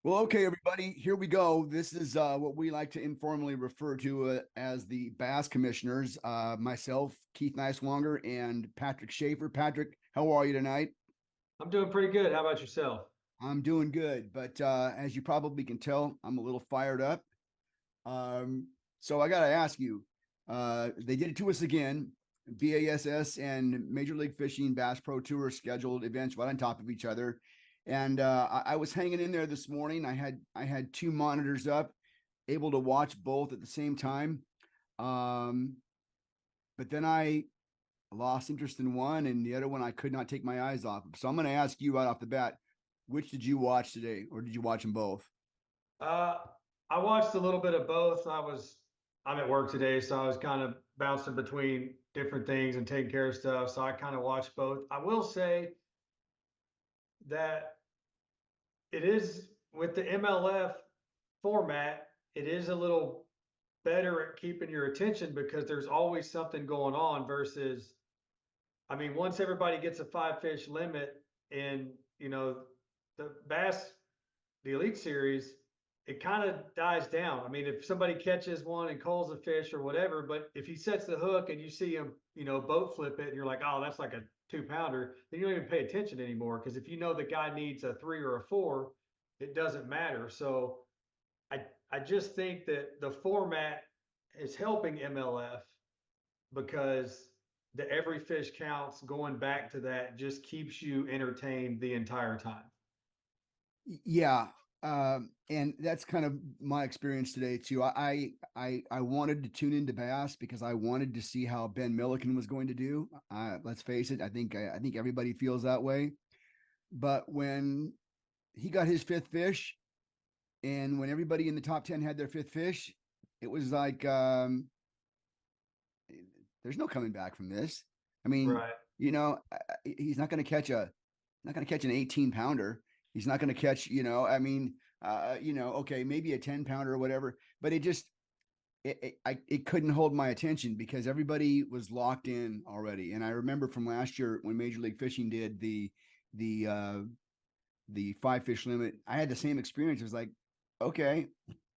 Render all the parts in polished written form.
Well, okay, everybody, here we go. This is what we like to informally refer to as the Bass Commissioners. Myself, Keith Nicewanger, and Patrick Schaefer. Patrick, how are you tonight? I'm doing pretty good. How about yourself? I'm doing good, but as you probably can tell, I'm a little fired up. Um, so I got to ask you, they did it to us again. BASS and Major League Fishing Bass Pro Tour scheduled events right on top of each other. And I was hanging in there this morning. I had two monitors up, able to watch both at the same time. Um, but then I lost interest in one, and the other one I could not take my eyes off of. So I'm going to ask you right off the bat, which did you watch today, or did you watch them both? Uh, I watched a little bit of both. I'm at work today, so I was kind of bouncing between different things and taking care of stuff. So I kind of watched both. I will say that it is with the MLF format, it is a little better at keeping your attention because there's always something going on versus, I mean, once everybody gets a five fish limit in, the bass the Elite Series, it kind of dies down. I mean, if somebody catches one and calls a fish or whatever, but if he sets the hook and you see him, boat flip it, and you're like, oh, that's like a 2 pounder, then you don't even pay attention anymore. Because if you know the guy needs a 3 or a 4, it doesn't matter. So I I just think that the format is helping MLF because the every fish counts going back to that just keeps you entertained the entire time. Yeah, and that's kind of my experience today too. I wanted to tune into Bass because I wanted to see how Ben Milliken was going to do. Let's face it, I think everybody feels that way. But when he got his fifth fish, and when everybody in the top 10 had their fifth fish, it was like there's no coming back from this. I mean, Right. he's not going to catch a not going to catch an 18 pounder. He's not going to catch, okay, maybe a 10 pounder or whatever, but it couldn't hold my attention because everybody was locked in already. And I remember from last year when Major League Fishing did the uh the five fish limit, I had the same experience. It was like, okay,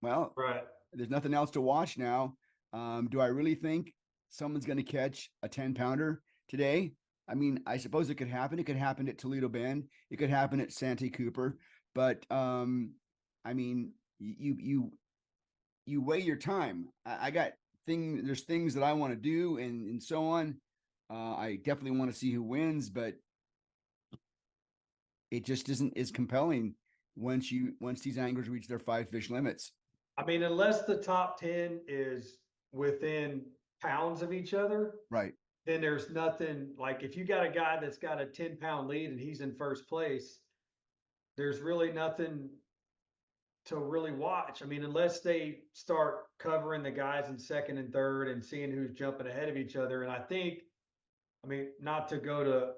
well, Right. there's nothing else to watch now. Do I really think someone's going to catch a 10 pounder today? I mean, I suppose it could happen. It could happen at Toledo Bend. It could happen at Santee Cooper. But I mean, you weigh your time. I got there's things that I want to do and so on. I definitely want to see who wins, but it just isn't as compelling once these anglers reach their five fish limits. I mean, unless the top 10 is within pounds of each other, Right. then there's nothing like if you got a guy that's got a 10-pound lead and he's in first place, there's really nothing to really watch. I mean, unless they start covering the guys in second and third and seeing who's jumping ahead of each other. And I mean, not to go to,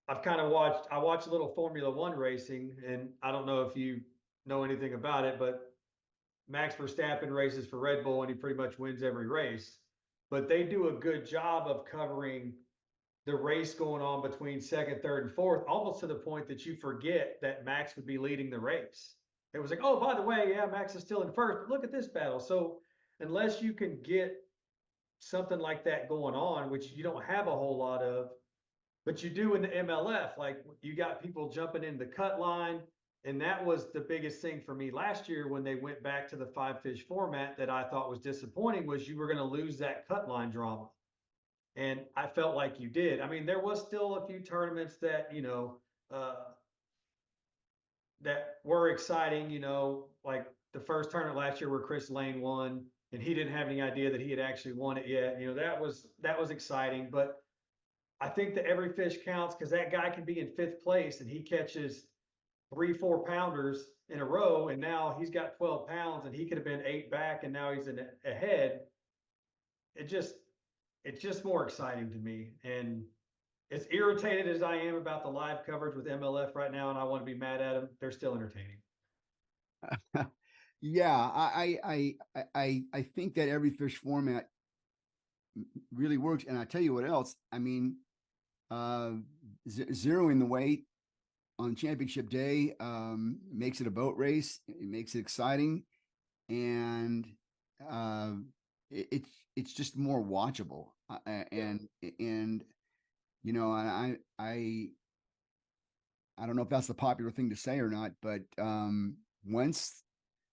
I watched a little Formula One racing, and I don't know if you know anything about it, but Max Verstappen races for Red Bull and he pretty much wins every race. But they do a good job of covering the race going on between second, third, and fourth, almost to the point that you forget that Max would be leading the race. It was like, oh, by the way, yeah, Max is still in first, but look at this battle. So unless you can get something like that going on, which you don't have a whole lot of, but you do in the MLF, like you got people jumping in the cut line. And that was the biggest thing for me last year when they went back to the five fish format that I thought was disappointing was you were going to lose that cut line drama. And I felt like you did. I mean, there was still a few tournaments that, that were exciting, like the first tournament last year where Chris Lane won and he didn't have any idea that he had actually won it yet. That was exciting. But I think that every fish counts because that guy can be in fifth place and he catches 3, 4 pounders in a row, and now he's got 12 pounds and he could have been 8 back and now he's in ahead. It just it's just more exciting to me. And as irritated as I am about the live coverage with MLF right now, and I want to be mad at them, they're still entertaining. Yeah, I think that every fish format really works. And I tell you what else. I mean, zeroing the weight. on championship day, makes it a boat race. It makes it exciting, and uh, it's just more watchable. Yeah. And you know, I don't know if that's the popular thing to say or not, but once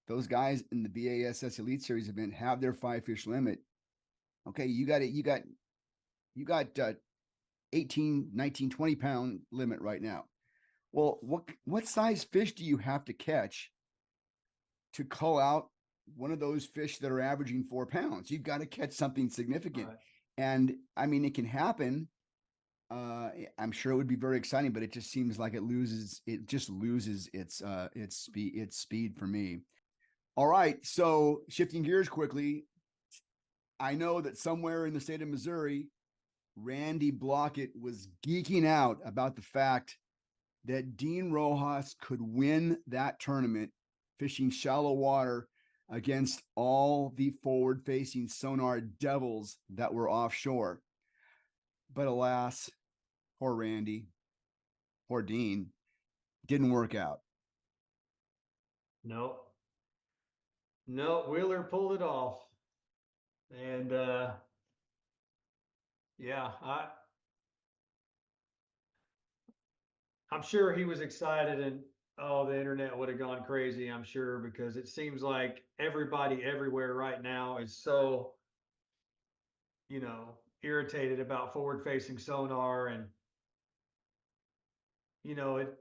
those guys in the BASS Elite Series event have their 5 fish limit, okay, you got it. You got 18, 19, 20 pound limit right now. Well, what size fish do you have to catch to cull out one of those fish that are averaging 4 pounds? You've got to catch something significant. Right. And I mean, it can happen. I'm sure it would be very exciting, but it just seems like it just loses its speed for me. All right. So shifting gears quickly, I know that somewhere in the state of Missouri, Randy Blockett was geeking out about the fact that Dean Rojas could win that tournament fishing shallow water against all the forward facing Sonar devils that were offshore. But alas, poor Randy, poor Dean, didn't work out. No, no, Wheeler pulled it off. And yeah, I'm sure he was excited, and oh, the internet would have gone crazy, I'm sure, because it seems like everybody everywhere right now is so, irritated about forward facing sonar. And it,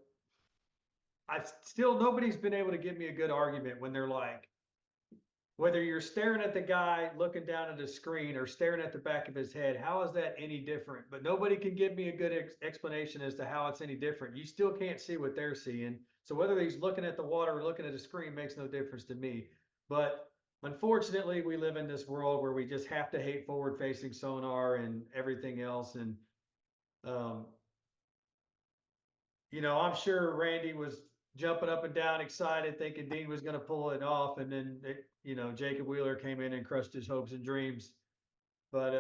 I still, nobody's been able to give me a good argument when they're like, whether you're staring at the guy looking down at the screen or staring at the back of his head, how is that any different? But nobody can give me a good explanation as to how it's any different. You still can't see what they're seeing. So whether he's looking at the water or looking at the screen makes no difference to me. But unfortunately, we live in this world where we just have to hate forward facing sonar and everything else. And, um, I'm sure Randy was jumping up and down, excited, thinking Dean was going to pull it off, and then Jacob Wheeler came in and crushed his hopes and dreams. But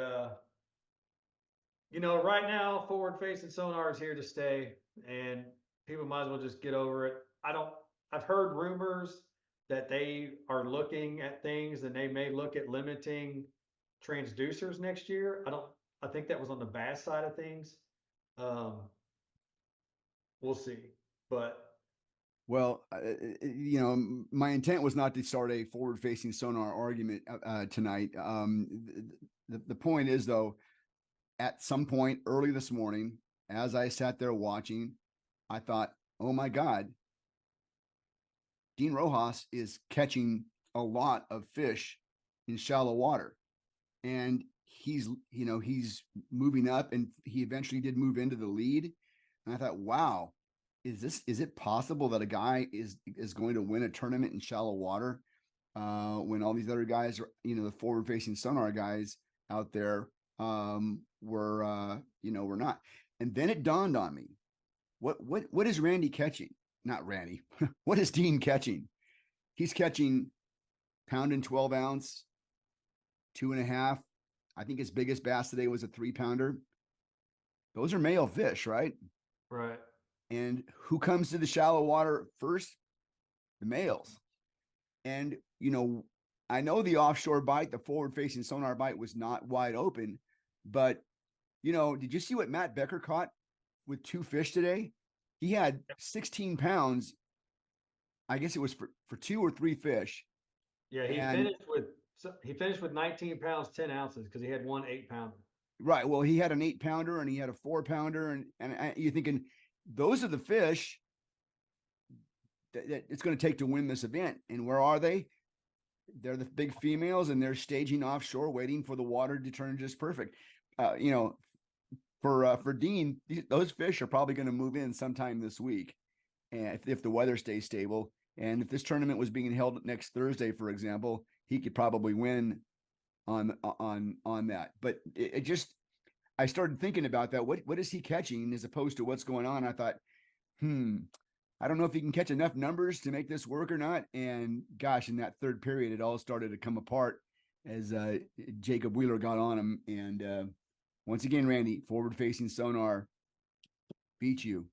right now, forward facing sonar is here to stay, and people might as well just get over it. I've heard rumors that they are looking at things, and they may look at limiting transducers next year. I think that was on the bass side of things. Um, we'll see, but Well, my intent was not to start a forward-facing sonar argument tonight. The point is, though, at some point early this morning, as I sat there watching, I thought, "Oh my God, Dean Rojas is catching a lot of fish in shallow water, and he's moving up, and he eventually did move into the lead." And I thought, "Wow, is it possible that a guy is going to win a tournament in shallow water when all these other guys are, the forward facing sonar guys out there were not?" And then it dawned on me, what is Randy catching? Not Randy. What is Dean catching? He's catching pound and 12 ounce, 2.5. I think his biggest bass today was a 3 pounder. Those are male fish, right? right. And who comes to the shallow water first? The males. And, I know the offshore bite, the forward facing sonar bite was not wide open, but, did you see what Matt Becker caught with 2 fish today? He had 16 pounds. I guess it was for 2 or 3 fish. Yeah, And he finished with 19 pounds 10 ounces because he had one 8 pounder. right, well, he had an 8 pounder and he had a 4 pounder, and you're thinking those are the fish that it's going to take to win this event. And where are they? They're the big females, and they're staging offshore, waiting for the water to turn just perfect. For Dean, those fish are probably going to move in sometime this week, and if the weather stays stable. And if this tournament was being held next Thursday, for example, he could probably win on that. But it just, I started thinking about that. What is he catching as opposed to what's going on? I thought, I don't know if he can catch enough numbers to make this work or not. And gosh, in that third period, it all started to come apart as Jacob Wheeler got on him. And once again, Randy, forward facing sonar beat you.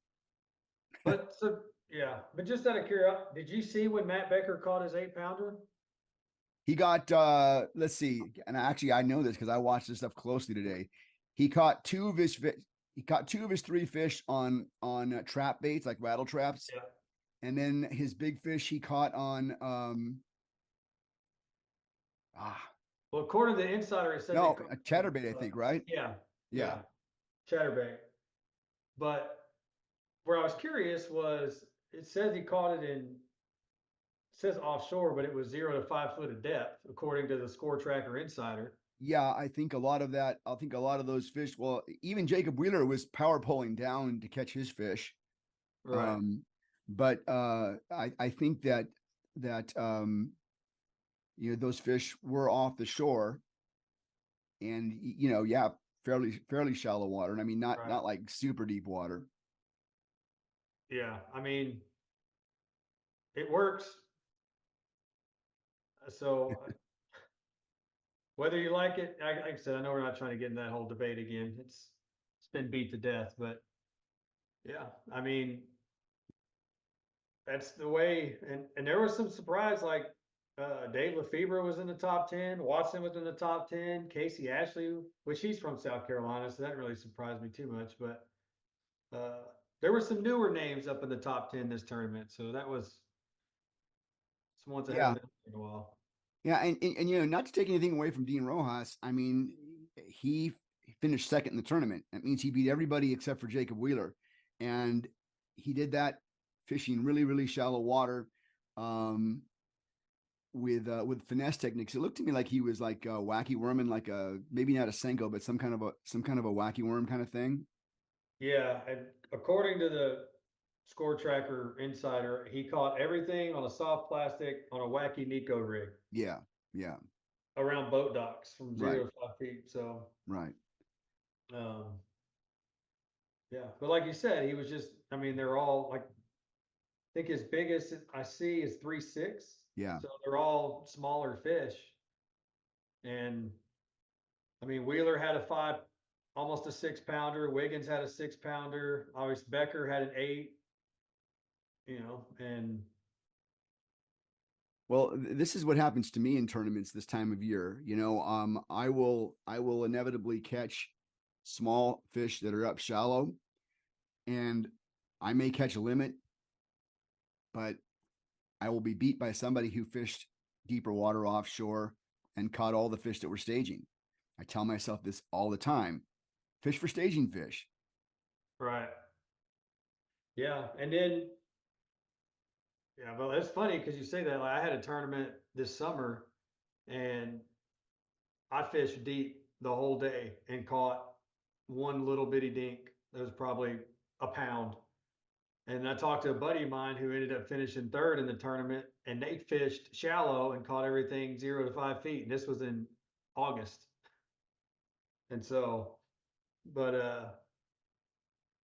But so, yeah, but just out of curiosity, did you see when Matt Becker caught his 8 pounder? He got let's see, and actually I know this because I watched this stuff closely today. He caught two of his he caught two of his three fish on trap baits like rattle traps, Yeah. and then his big fish he caught on ah Well, according to the insider, it said they no, caught a him, chatterbait, I think, right? yeah, Yeah. yeah, chatterbait. But where I was curious was it says he caught it in it says offshore, but it was 0 to 5 foot of depth, according to the score tracker insider. Yeah, I think a lot of that, I think a lot of those fish, well, even Jacob Wheeler was power pulling down to catch his fish. Right, Um, but I think that that those fish were off the shore and yeah, fairly shallow water. And I mean right. not like super deep water. Yeah. I mean, it works. So whether you like it, like I said, I know we're not trying to get in that whole debate again. It's been beat to death, but yeah, I mean, that's the way. And there was some surprise, like Dave Lefebvre was in the top 10, Watson was in the top 10, Casey Ashley, which he's from South Carolina, so that really surprised me too much. But uh, there were some newer names up in the top 10 this tournament, so that was some ones I Yeah. haven't been in a while. Yeah. And not to take anything away from Dean Rojas, I mean, he finished second in the tournament. That means he beat everybody except for Jacob Wheeler. And he did that fishing really shallow water. With finesse techniques. It looked to me like he was like a wacky worming, like a maybe not a senko, but some kind of a wacky worm kind of thing. Yeah, and according to the score tracker insider, he caught everything on a soft plastic on a wacky Nico rig Yeah, yeah, around boat docks from right, 0 to 5 feet. So, right. um, yeah, but like you said, he was just, I mean, they're all like, I think his biggest I see is 3.6. Yeah. So they're all smaller fish. And I mean, Wheeler had almost a 6 pounder. Wiggins had a 6 pounder. Obviously, Becker had an 8, and Well, this is what happens to me in tournaments this time of year. I will inevitably catch small fish that are up shallow, and I may catch a limit, but I will be beat by somebody who fished deeper water offshore and caught all the fish that were staging. I tell myself this all the time: fish for staging fish. right. Yeah. And then, yeah, well, it's funny because you say that. Like, I had a tournament this summer and I fished deep the whole day and caught one little bitty dink that was probably a pound. And I talked to a buddy of mine who ended up finishing third in the tournament, and they fished shallow and caught everything 0 to 5 feet. And this was in August. And so, but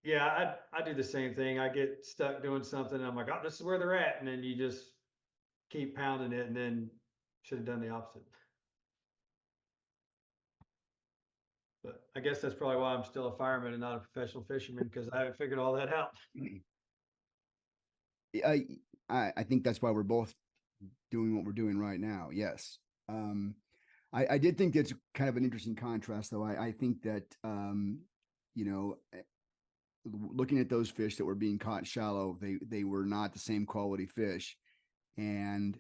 yeah, I do the same thing. I get stuck doing something, and I'm like, oh, this is where they're at, and then you just keep pounding it, and then should have done the opposite. But I guess that's probably why I'm still a fireman and not a professional fisherman because I haven't figured all that out. I I think that's why we're both doing what we're doing right now. Yes. Um, I did think that's kind of an interesting contrast, though. I think that you know, looking at those fish that were being caught shallow, they were not the same quality fish, and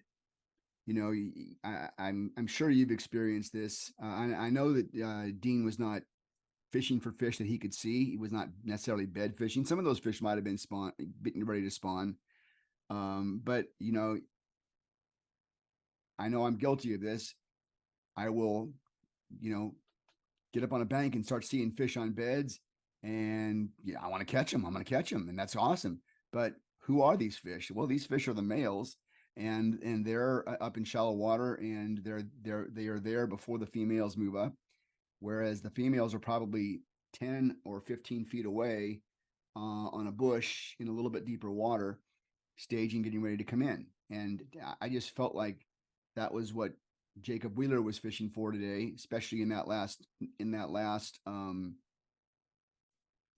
I'm sure you've experienced this. I know that Dean was not fishing for fish that he could see. He was not necessarily bed fishing. Some of those fish might have been ready to spawn. But I know I'm guilty of this. I will, you know, get up on a bank and start seeing fish on beds, and yeah, I want to catch them. I'm going to catch them, and that's awesome. But who are these fish? Well, these fish are the males, and they're up in shallow water, and they are there before the females move up, whereas the females are probably 10 or 15 feet away on a bush in a little bit deeper water, staging, getting ready to come in. And I just felt like that was what Jacob Wheeler was fishing for today, especially in that last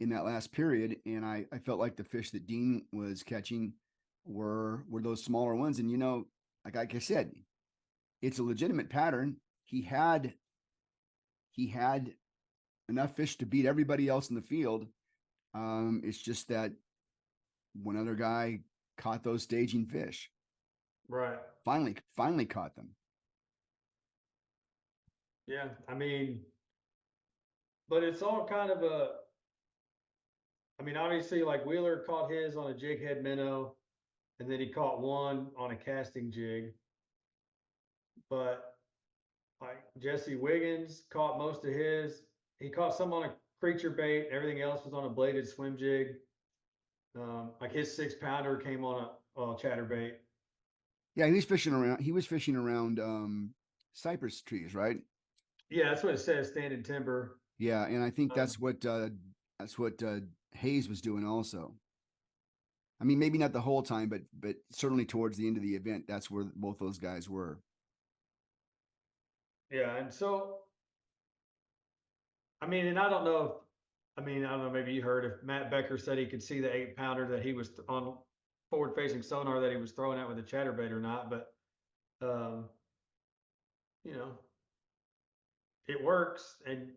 in that last period, and I felt like the fish that Dean was catching were those smaller ones. And like I said, it's a legitimate pattern. He had enough fish to beat everybody else in the field. It's just that one other guy caught those staging fish. Right. Finally caught them. Yeah. I mean, but it's all kind of I mean, obviously, like Wheeler caught his on a jig head minnow, and then he caught one on a casting jig. But like Jesse Wiggins caught most of his. He caught some on a creature bait. Everything else was on a bladed swim jig. Like his 6 pounder came on a chatterbait. Yeah, he was fishing around. He was fishing around cypress trees, right? Yeah, that's what it says. Standing timber. Yeah, and I think Um, that's what Hayes was doing also. I mean, maybe not the whole time, but certainly towards the end of the event, that's where both those guys were. yeah, and so I mean, and I don't know if I mean I don't know. Maybe you heard if Matt Becker said he could see the 8 pounder that he was on forward facing sonar that he was throwing out with a chatterbait or not, but um, you know, it works, and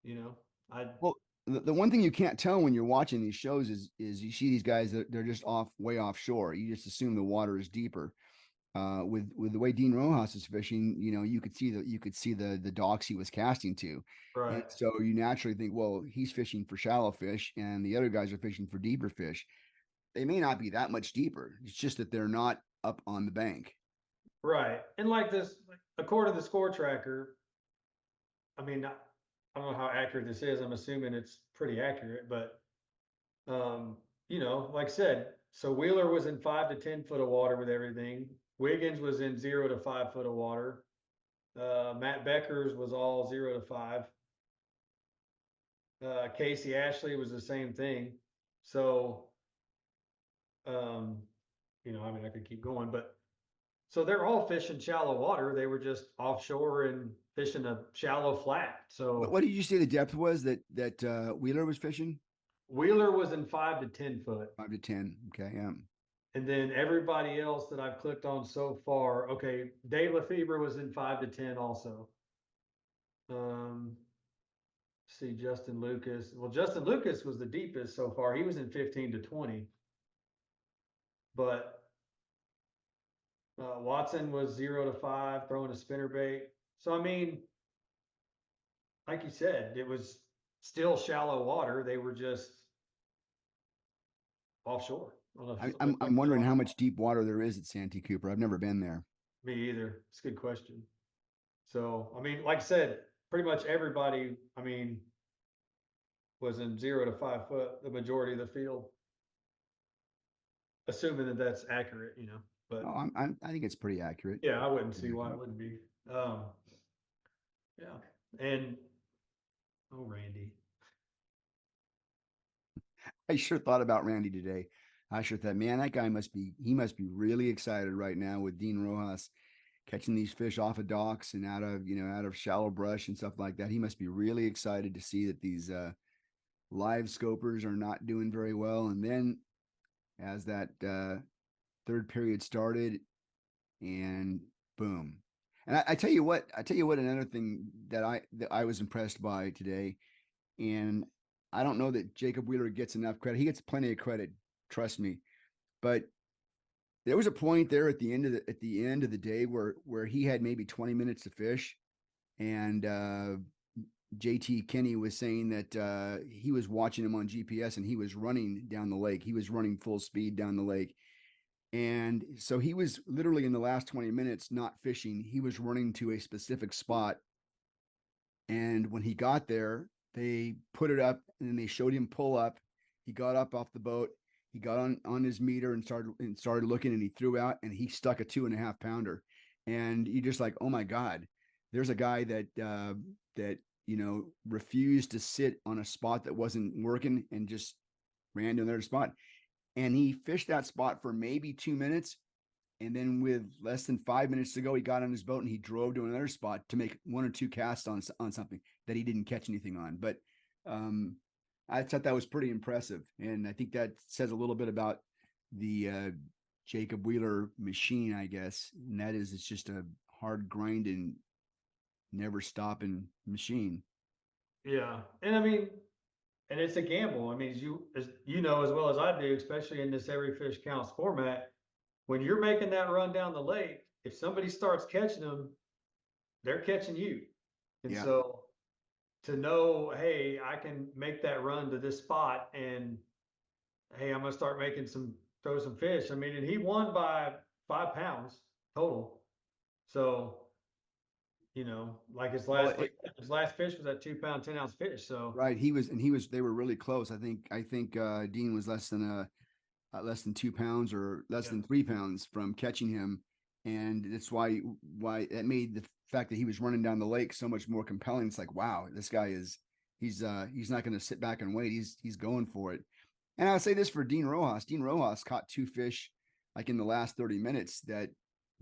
you know, I Well, the one thing you can't tell when you're watching these shows is you see these guys that they're just way offshore. You just assume the water is deeper. With the way Dean Rojas is fishing, you could see the docks he was casting to, and right, so you naturally think, well, he's fishing for shallow fish, and the other guys are fishing for deeper fish. They may not be that much deeper. It's just that they're not up on the bank. right, and like this, like, according to the score tracker, I mean, I don't know how accurate this is. I'm assuming it's pretty accurate, but um, like I said, so Wheeler was in 5 to 10 foot of water with everything. Wiggins was in 0 to 5 foot of water. Matt Becker's was all 0 to 5. Casey Ashley was the same thing. So, um, I mean, I could keep going, but so they're all fishing shallow water. They were just offshore and fishing a shallow flat. So What did you say the depth was that Wheeler was fishing? Wheeler was in 5 to 10 foot. 5 to 10. Okay, yeah. And then everybody else that I've clicked on so far, okay, Dave Lefebvre was in 5 to 10 also. Um, see Justin Lucas. Well, Justin Lucas was the deepest so far. He was in 15 to 20. But Watson was 0 to 5, throwing a spinner bait. So I mean, like you said, it was still shallow water. They were just offshore. I don't know I, if I'm I I'm can wondering talk how about much deep water there is at Santee Cooper. I've never been there. me either. It's a good question. So I mean, like I said, pretty much everybody, I mean, was in 0 to 5 foot, the majority of the field, assuming that that's accurate. Oh, But I think it's pretty accurate. yeah, I wouldn't see why it wouldn't be. Um, yeah, and oh, Randy. I sure thought about Randy today. I sure thought, man, that guy he must be really excited right now with Dean Rojas catching these fish off of docks and out of shallow brush and stuff like that. He must be really excited to see that these live scopers are not doing very well. And then as that third period started, and boom. And I tell you what, another thing that I was impressed by today, and I don't know that Jacob Wheeler gets enough credit. He gets plenty of credit, trust me. But there was a point there at the end of the day where he had maybe 20 minutes to fish, and JT Kenny was saying that he was watching him on GPS and he was running down the lake. He was running full speed down the lake. And so he was literally in the last 20 minutes not fishing. He was running to a specific spot. And when he got there, they put it up and then they showed him pull up. He got up off the boat. He got on his meter and started looking, and he threw out and he stuck a 2.5 pounder. And you just like, oh my God, there's a guy that refused to sit on a spot that wasn't working and just ran to another spot. And he fished that spot for maybe 2 minutes. And then with less than 5 minutes to go, he got on his boat and he drove to another spot to make one or two casts on something that he didn't catch anything on. But Um, I thought that was pretty impressive, and I think that says a little bit about the Jacob Wheeler machine, I guess. And that is, it's just a hard grinding, never stopping machine. Yeah. And I mean, and it's a gamble. I mean, as you know as well as I do, especially in this every fish counts format, when you're making that run down the lake, if somebody starts catching them, they're catching you. And Yeah. so to know, hey, I can make that run to this spot and hey, I'm gonna start making throw some fish. I mean, and he won by 5 pounds total. So, like Well, it, his last fish was that 2 pound, 10 ounce fish. So right. They were really close. I think Dean was less than 2 pounds or less yeah, than 3 pounds from catching him. And that's why that made the fact that he was running down the lake so much more compelling. It's like, wow, this guy he's not going to sit back and wait. He's going for it. And I'll say this for Dean Rojas. Dean Rojas caught two fish like in the last 30 minutes that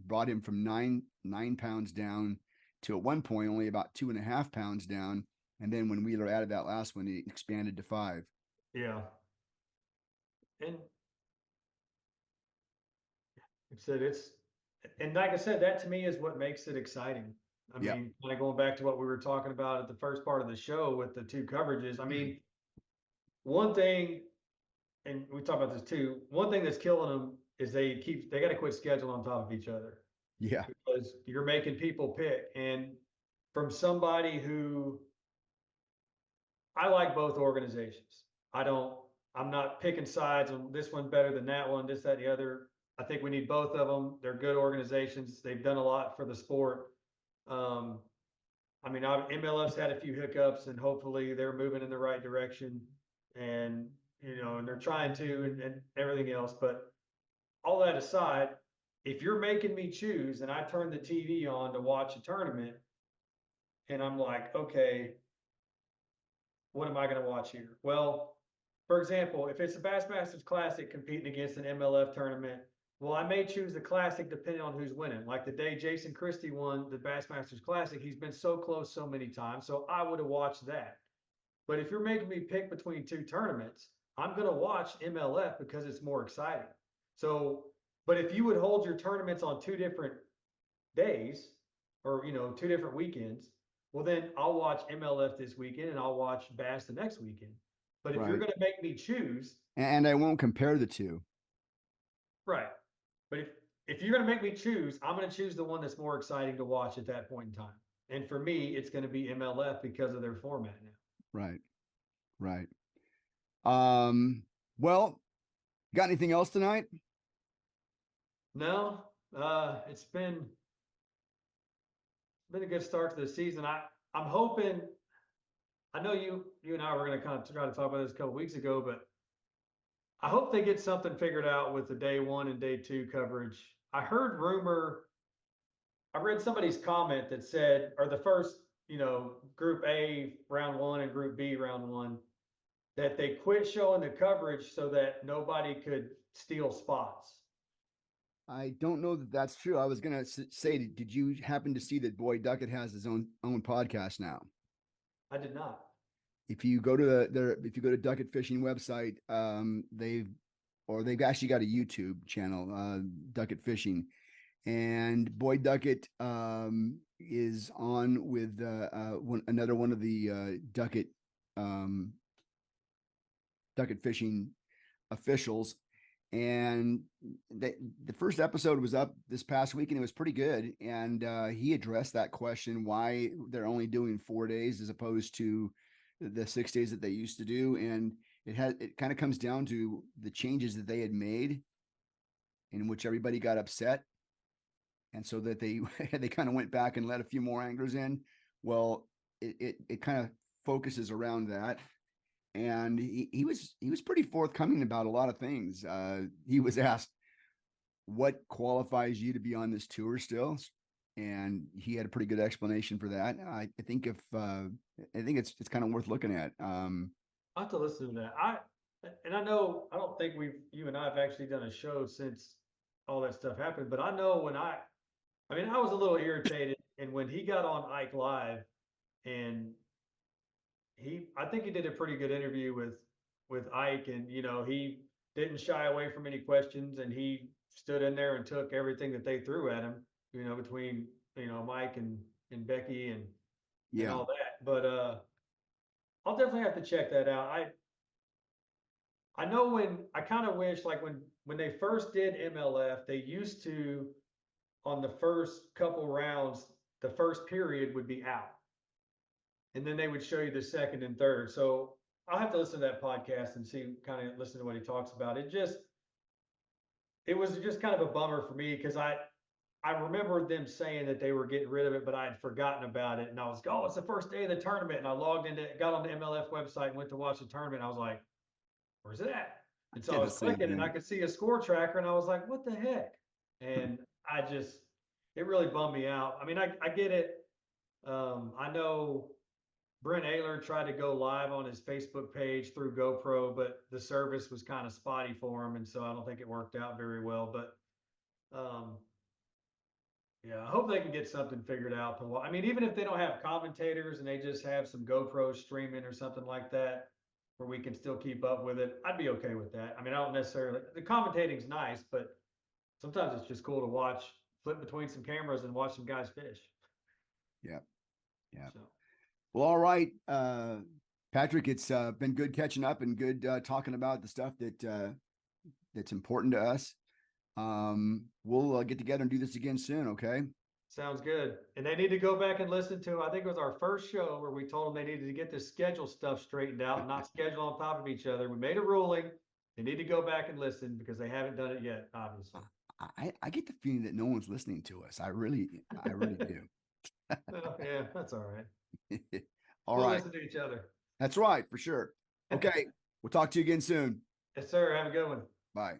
brought him from nine pounds down to at one point only about 2.5 pounds down. And then when Wheeler added that last one, he expanded to five. yeah. And and like I said, that to me is what makes it exciting. I Yeah. mean, kind of going back to what we were talking about at the first part of the show with the two coverages. I mean, one thing, and we talk about this too, one thing that's killing them is they got to quit scheduling on top of each other Yeah. because you're making people pick. And from somebody who I like both organizations. I don't, I'm not picking sides on this one better than that one, this, that, the other. I think we need both of them. They're good organizations. They've done a lot for the sport. Um, I mean, MLF's had a few hiccups and hopefully they're moving in the right direction and, and they're trying to and everything else. But all that aside, if you're making me choose and I turn the TV on to watch a tournament and I'm like, okay, what am I going to watch here? Well, for example, if it's a Bassmasters Classic competing against an MLF tournament, well, I may choose the Classic depending on who's winning. Like the day Jason Christie won the Bassmasters Classic, he's been so close so many times, so I would have watched that. But if you're making me pick between two tournaments, I'm going to watch MLF because it's more exciting. So, but if you would hold your tournaments on two different days or two different weekends, well then I'll watch MLF this weekend and I'll watch Bass the next weekend. But if you're Right. going to make me choose, And I won't compare the two. right? But if you're going to make me choose, I'm going to choose the one that's more exciting to watch at that point in time. And for me, it's going to be MLF because of their format now. Right. Right. Um, well, got anything else tonight? No, it's been a good start to the season. I'm hoping. I know you and I were going to kind of try to talk about this a couple weeks ago, but I hope they get something figured out with the day one and day two coverage. I read somebody's comment that said, or the first, group A round one and group B round one, that they quit showing the coverage so that nobody could steal spots. I don't know that that's true. I was gonna say, did you happen to see that Boyd Duckett has his own podcast now? I did not. If you go to if you go to Duckett Fishing website, they've actually got a YouTube channel, Duckett Fishing, and Boyd Duckett is on with another one of the um, Duckett Fishing officials. And the first episode was up this past week and it was pretty good. And he addressed that question, why they're only doing 4 days as opposed to the 6 days that they used to do. And it kind of comes down to the changes that they had made in which everybody got upset. And so that they they kind of went back and let a few more anglers in. Well, it kind of focuses around that, and he was pretty forthcoming about a lot of things. He was asked, "What qualifies you to be on this tour still?" And he had a pretty good explanation for that. I think I think it's kind of worth looking at. I have to listen to that. And I know I don't think you and I have actually done a show since all that stuff happened, but I know I mean, I was a little irritated, and when he got on Ike Live and I think he did a pretty good interview with Ike, and he didn't shy away from any questions, and he stood in there and took everything that they threw at him, between Mike and Becky and Yeah. all that. But I'll definitely have to check that out. I know when I kind of wish, like when they first did MLF, they used to, on the first couple rounds, the first period would be out, and then they would show you the second and third. So I'll have to listen to that podcast and see, kind of listen to what he talks about. It was just kind of a bummer for me because I remember them saying that they were getting rid of it, but I had forgotten about it. And I was, oh, it's the first day of the tournament. And I logged into, got on the MLF website and went to watch the tournament. I was like, where's it at? And so I Did the was same clicking and I thing. could see a score tracker and I was like, what the heck? And it really bummed me out. I mean, I get it. I know Brent Ayler tried to go live on his Facebook page through GoPro, but the service was kind of spotty for him. And so I don't think it worked out very well. But um, yeah, I hope they can get something figured out to I mean, even if they don't have commentators and they just have some GoPro streaming or something like that, where we can still keep up with it, I'd be okay with that. I mean, I don't necessarily, the commentating's nice, but sometimes it's just cool to watch, flip between some cameras and watch some guys fish. Yeah. Yeah. So, Well, all right. Patrick, it's been good catching up and good talking about the stuff that's important to us. We'll get together and do this again soon. Okay. sounds good. And they need to go back and listen to, I think it was our first show where we told them they needed to get this schedule stuff straightened out, not schedule on top of each other. We made a ruling. They need to go back and listen because they haven't done it yet, obviously. I get the feeling that no one's listening to us. I really do. Well, yeah, that's all right. All We'll right. listen to each other. That's right, for sure. Okay. We'll talk to you again soon. Yes, sir. Have a good one. Bye.